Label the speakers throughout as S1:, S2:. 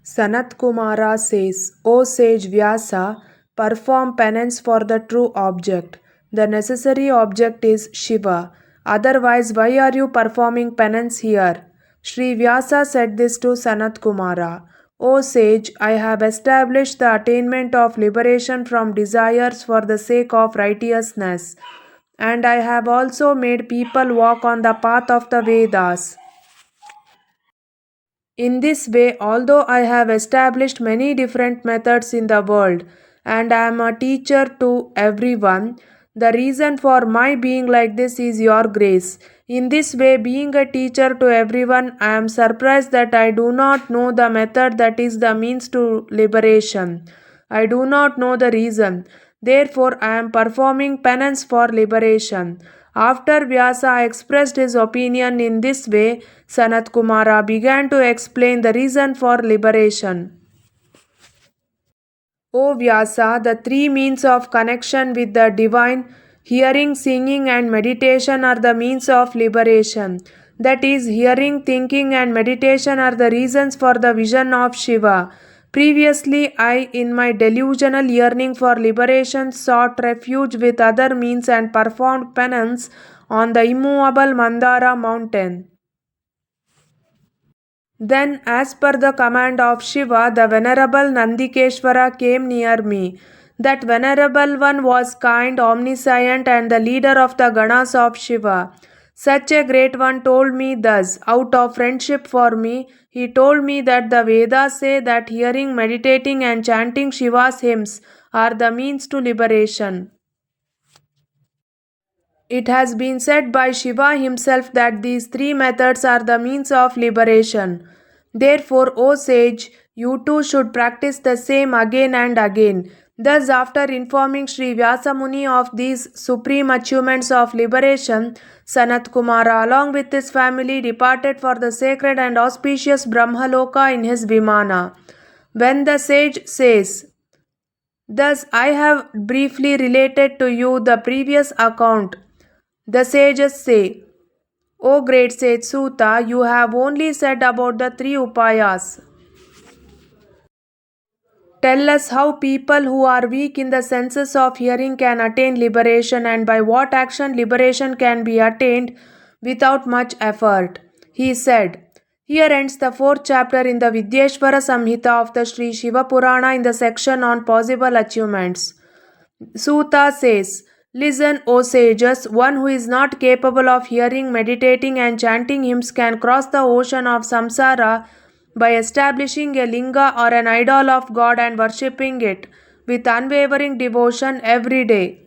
S1: Sanat Kumara says, O sage Vyasa, perform penance for the true object. The necessary object is Shiva. Otherwise, why are you performing penance here? Sri Vyasa said this to Sanat Kumara. O sage, I have established the attainment of liberation from desires for the sake of righteousness, and I have also made people walk on the path of the Vedas. In this way, although I have established many different methods in the world and I am a teacher to everyone, the reason for my being like this is your grace. In this way, being a teacher to everyone, I am surprised that I do not know the method that is the means to liberation. I do not know the reason. Therefore, I am performing penance for liberation. After Vyasa expressed his opinion in this way, Sanat Kumara began to explain the reason for liberation. O Vyasa, the three means of connection with the divine, hearing, singing, and meditation are the means of liberation. That is, hearing, thinking, and meditation are the reasons for the vision of Shiva. Previously, I, in my delusional yearning for liberation, sought refuge with other means and performed penance on the immovable Mandara mountain. Then, as per the command of Shiva, the venerable Nandikeshvara came near me. That venerable one was kind, omniscient, and the leader of the Ganas of Shiva. Such a great one told me thus, out of friendship for me, he told me that the Vedas say that hearing, meditating, and chanting Shiva's hymns are the means to liberation. It has been said by Shiva himself that these three methods are the means of liberation. Therefore, O sage, you too should practice the same again and again. Thus, after informing Sri Vyasa Muni of these supreme achievements of liberation, Sanat Kumara, along with his family, departed for the sacred and auspicious Brahmaloka in his Vimana. When the sage says, Thus, I have briefly related to you the previous account. The sages say, O great sage Suta, you have only said about the three upayas. Tell us how people who are weak in the senses of hearing can attain liberation and by what action liberation can be attained without much effort. He said, Here ends the fourth chapter in the Vidyeshvara Samhita of the Sri Shiva Purana in the section on possible achievements. Suta says, Listen, O sages, one who is not capable of hearing, meditating, and chanting hymns can cross the ocean of samsara by establishing a linga or an idol of God and worshipping it with unwavering devotion every day.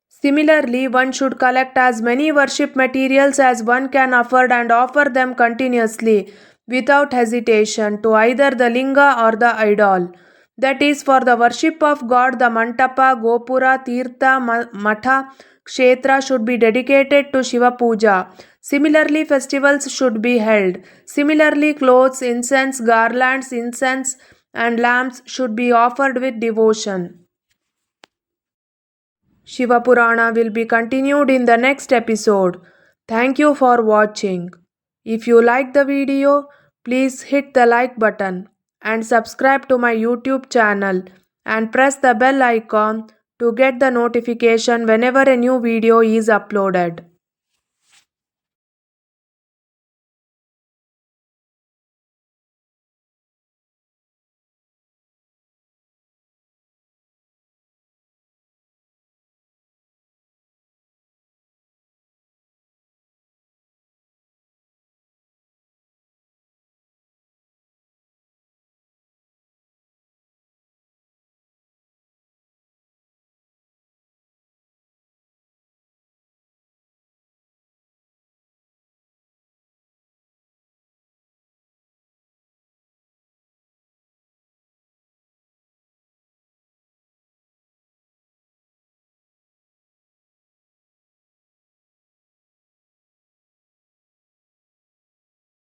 S1: Similarly, one should collect as many worship materials as one can afford and offer them continuously without hesitation to either the linga or the idol. That is, for the worship of God, the mantapa, gopura, tirtha, matha, kshetra should be dedicated to Shiva Puja. Similarly, festivals should be held. Similarly, clothes, incense, garlands, incense, and lamps should be offered with devotion. Shiva Purana will be continued in the next episode. Thank you for watching. If you like the video, please hit the like button and subscribe to my YouTube channel and press the bell icon to get the notification whenever a new video is uploaded.